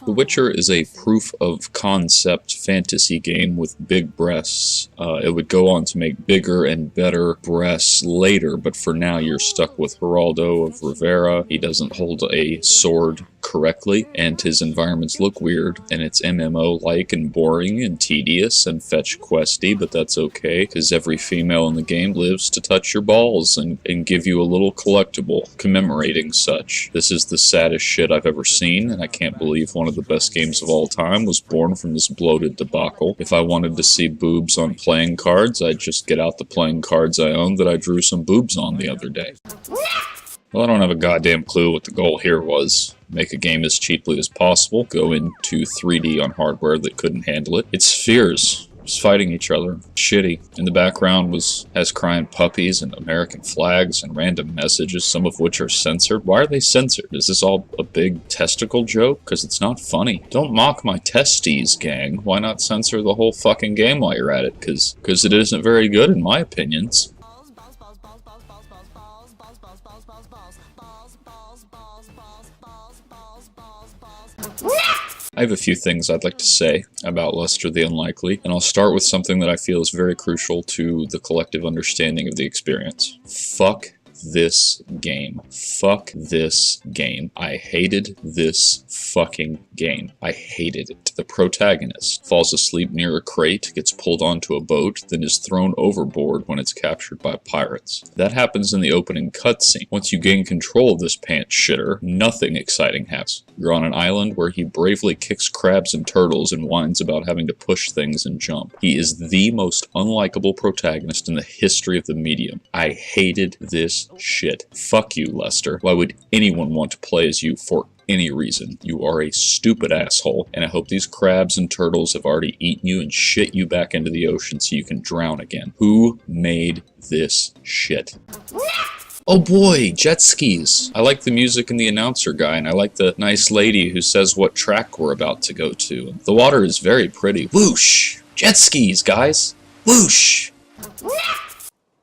The Witcher is a proof-of-concept fantasy game with big breasts. It would go on to make bigger and better breasts later, but for now you're stuck with Geraldo of Rivera. He doesn't hold a sword correctly, and his environments look weird, and it's MMO-like and boring and tedious and fetch questy, but that's okay, because every female in the game lives to touch your balls and give you a little collectible commemorating such. This is the saddest shit I've ever seen, and I can't believe one of the best games of all time was born from this bloated debacle. If I wanted to see boobs on playing cards, I'd just get out the playing cards I own that I drew some boobs on the other day. Well, I don't have a goddamn clue what the goal here was. Make a game as cheaply as possible, go into 3D on hardware that couldn't handle it. It's spheres. Just fighting each other. Shitty. In the background has crying puppies and American flags and random messages, some of which are censored. Why are they censored? Is this all a big testicle joke? Because it's not funny. Don't mock my testes, gang. Why not censor the whole fucking game while you're at it? Because it isn't very good in my opinions. I have a few things I'd like to say about Lester the Unlikely, and I'll start with something that I feel is very crucial to the collective understanding of the experience. Fuck this game. Fuck this game. I hated this fucking game. I hated it. The protagonist falls asleep near a crate, gets pulled onto a boat, then is thrown overboard when it's captured by pirates. That happens in the opening cutscene. Once you gain control of this pants shitter, nothing exciting happens. You're on an island where he bravely kicks crabs and turtles and whines about having to push things and jump. He is the most unlikable protagonist in the history of the medium. I hated this shit. Fuck you, Lester. Why would anyone want to play as you for any reason? You are a stupid asshole, and I hope these crabs and turtles have already eaten you and shit you back into the ocean so you can drown again. Who made this shit? Oh boy, jet skis. I like the music and the announcer guy, and I like the nice lady who says what track we're about to go to. The water is very pretty. Whoosh! Jet skis, guys! Whoosh!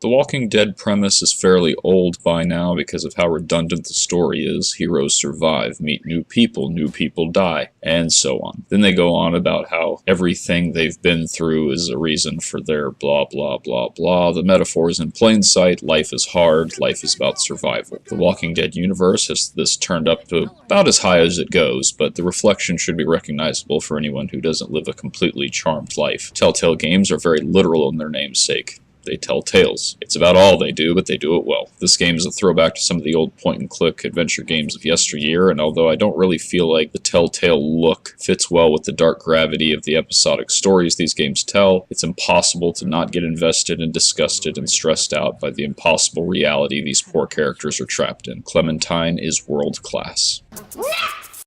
The Walking Dead premise is fairly old by now because of how redundant the story is. Heroes survive, meet new people die, and so on. Then they go on about how everything they've been through is a reason for their blah blah blah blah. The metaphor is in plain sight. Life is hard. Life is about survival. The Walking Dead universe has this turned up to about as high as it goes, but the reflection should be recognizable for anyone who doesn't live a completely charmed life. Telltale games are very literal in their namesake. They tell tales. It's about all they do, but they do it well. This game is a throwback to some of the old point-and-click adventure games of yesteryear, and although I don't really feel like the Telltale look fits well with the dark gravity of the episodic stories these games tell, it's impossible to not get invested and disgusted and stressed out by the impossible reality these poor characters are trapped in. Clementine is world-class.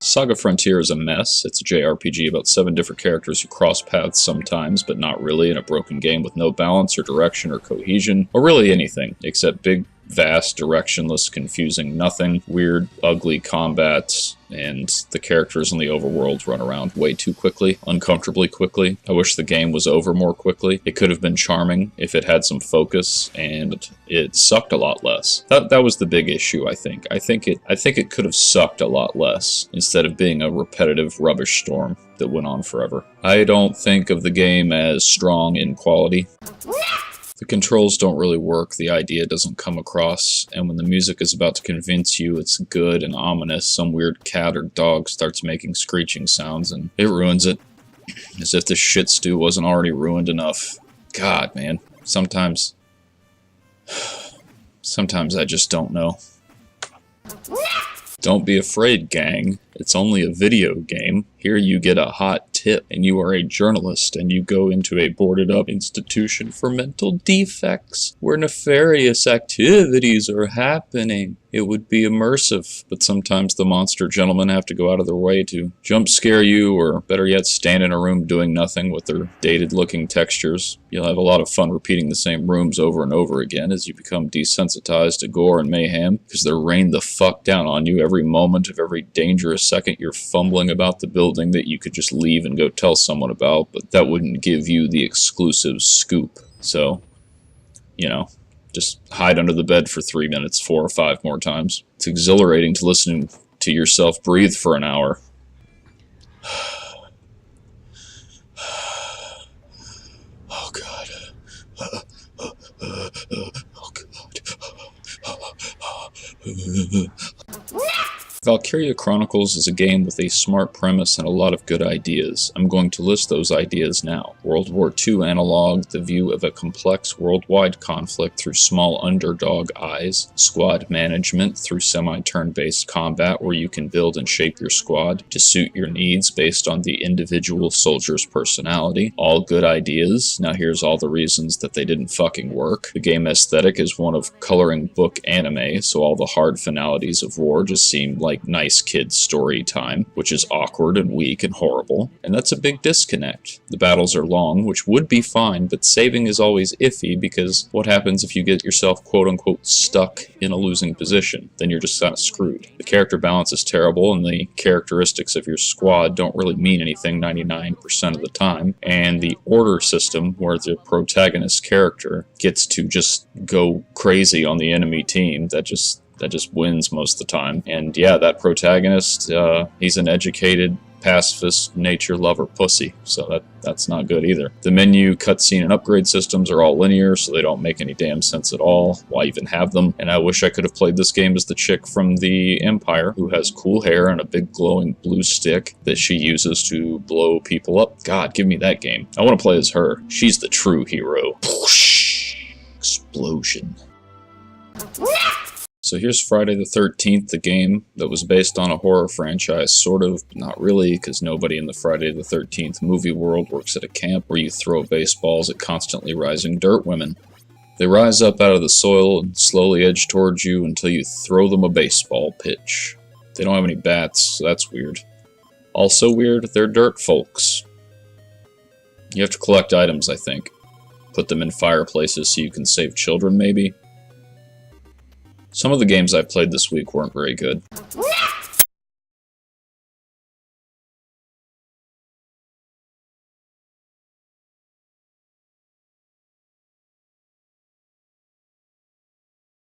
Saga Frontier is a mess. It's a JRPG about 7 different characters who cross paths sometimes, but not really, in a broken game with no balance or direction or cohesion, or really anything, except big, vast, directionless, confusing nothing, weird, ugly combats, and the characters in the overworld run around way too quickly, uncomfortably quickly. I wish the game was over more quickly. It could have been charming if it had some focus, and it sucked a lot less. That was the big issue, I think. I think it could have sucked a lot less, instead of being a repetitive rubbish storm that went on forever. I don't think of the game as strong in quality. The controls don't really work, the idea doesn't come across, and when the music is about to convince you it's good and ominous, some weird cat or dog starts making screeching sounds, and it ruins it. As if this shit stew wasn't already ruined enough. God, man. Sometimes I just don't know. Don't be afraid, gang. It's only a video game. Here you get a hot tip, and you are a journalist, and you go into a boarded-up institution for mental defects, where nefarious activities are happening. It would be immersive, but sometimes the monster gentlemen have to go out of their way to jump scare you, or better yet, stand in a room doing nothing with their dated-looking textures. You'll have a lot of fun repeating the same rooms over and over again as you become desensitized to gore and mayhem, because they're rained the fuck down on you every moment of every dangerous second you're fumbling about the building that you could just leave and go tell someone about, but that wouldn't give you the exclusive scoop. So, you know, just hide under the bed for 3 minutes, 4 or 5 more times. It's exhilarating to listen to yourself breathe for an hour. Valkyria Chronicles is a game with a smart premise and a lot of good ideas. I'm going to list those ideas now. World War II analog, the view of a complex worldwide conflict through small underdog eyes. Squad management through semi-turn-based combat where you can build and shape your squad to suit your needs based on the individual soldier's personality. All good ideas. Now here's all the reasons that they didn't fucking work. The game aesthetic is one of coloring book anime, so all the hard finalities of war just seem like nice kids story time, which is awkward and weak and horrible, and that's a big disconnect. The battles are long, which would be fine, but saving is always iffy because what happens if you get yourself quote-unquote stuck in a losing position? Then you're just kind of screwed. The character balance is terrible, and the characteristics of your squad don't really mean anything 99% of the time, and the order system where the protagonist character gets to just go crazy on the enemy team, that just wins most of the time. And yeah, that protagonist, he's an educated, pacifist, nature lover pussy, so that's not good either. The menu, cutscene, and upgrade systems are all linear, so they don't make any damn sense at all. Why even have them? And I wish I could have played this game as the chick from the Empire, who has cool hair and a big glowing blue stick that she uses to blow people up. God, give me that game. I want to play as her. She's the true hero. Explosion. So here's Friday the 13th, the game that was based on a horror franchise, sort of, but not really, because nobody in the Friday the 13th movie world works at a camp where you throw baseballs at constantly rising dirt women. They rise up out of the soil and slowly edge towards you until you throw them a baseball pitch. They don't have any bats, so that's weird. Also weird, they're dirt folks. You have to collect items, I think. Put them in fireplaces so you can save children, maybe? Some of the games I played this week weren't very good.